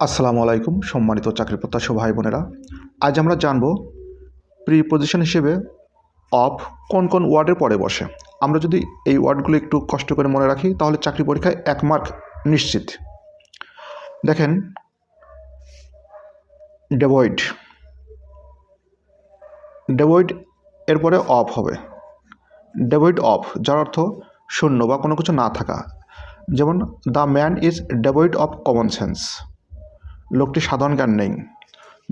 আসসালামু আলাইকুম সম্মানিত চাকরি প্রত্যাশী ভাই বোনেরা। আজ আমরা জানব প্রিপজিশন হিসেবে অফ কোন কোন ওয়ার্ডের পরে বসে। আমরা যদি এই ওয়ার্ডগুলো একটু কষ্ট করে মনে রাখি তাহলে চাকরি পরীক্ষায় 1 মার্ক নিশ্চিত। দেখেন, ডেভয়েড এর পরে অফ হবে। ডেভয়েড অফ যার অর্থ শূন্য বা কোনো কিছু না থাকা, যেমন the man is devoid of common sense, লোকটি সাধারণ জ্ঞান নেই।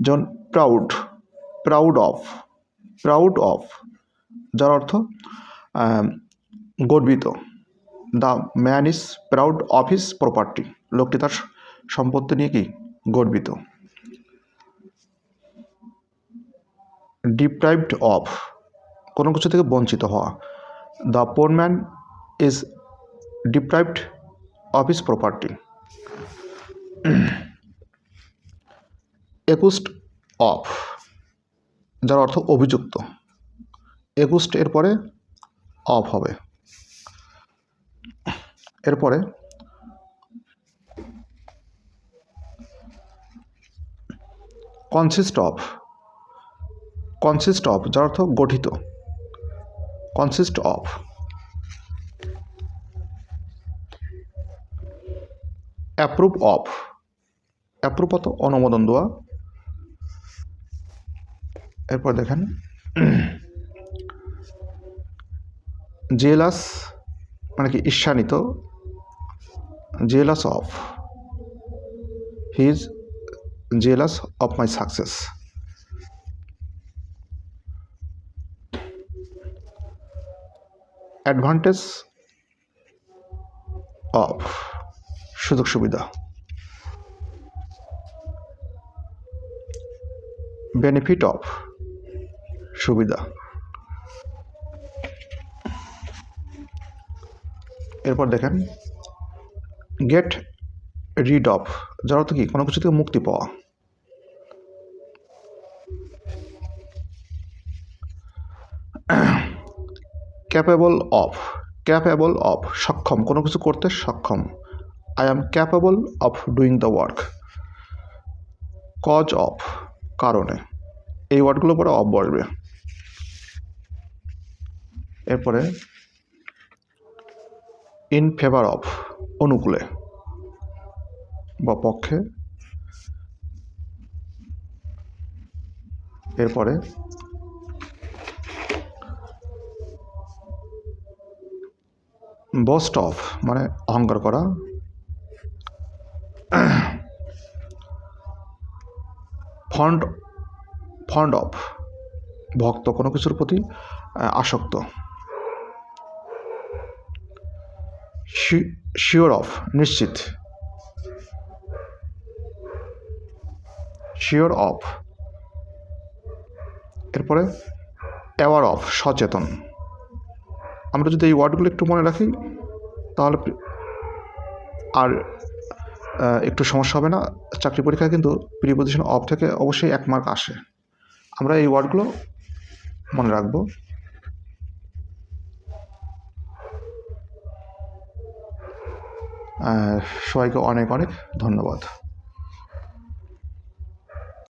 যেমন প্রাউড অফ যার অর্থ গর্বিত। The man is proud of his property, লোকটি তার সম্পত্তি নিয়ে কি গর্বিত। ডিপ্রাইভড অফ কোনো কিছু থেকে বঞ্চিত হওয়া। The poor man is deprived of his property. Accused of যার অর্থ অভিযুক্ত। একুস্ট এর পরে অফ হবে। এরপরে কনসিস্ট অফ যার অর্থ গঠিত। Consist of. অ্যাপ্রুভ অফ অর্থ অনুমোদন দেওয়া। এরপর দেখেন, জেলাস মানে কি ঈর্ষান্বিত। Jealous of, he is jealous of my success. Advantage of সুযোগ সুবিধা। বেনিফিট অফ সুবিধা। এরপর দেখেন, গেট রিড অফ যার অর্থ কি কোনো কিছু থেকে মুক্তি পাওয়া। ক্যাপেবল অফ সক্ষম, কোনো কিছু করতে সক্ষম। I am capable of doing the work. Cause of কারণে, এই ওয়ার্ডগুলোর পরে অফ বসবে। এরপরে ইন ফেভার অফ অনুকূলে বা পক্ষে। এরপরে বস্ট অফ মানে অহংকার করা। ফন্ড অফ ভক্ত, কোনো কিছুর প্রতি আসক্ত। শিওর অফ নিশ্চিত। Sure of. এরপরে অ্যাওয়ার অফ সচেতন। আমরা যদি এই ওয়ার্ডগুলো একটু মনে রাখি তাহলে আর একটু সমস্যা হবে না। চাকরি পরীক্ষায় কিন্তু প্রিপজিশন অফ থেকে অবশ্যই 1 মার্ক আসে। আমরা এই ওয়ার্ডগুলো মনে রাখব। সবাইকে অনেক অনেক ধন্যবাদ।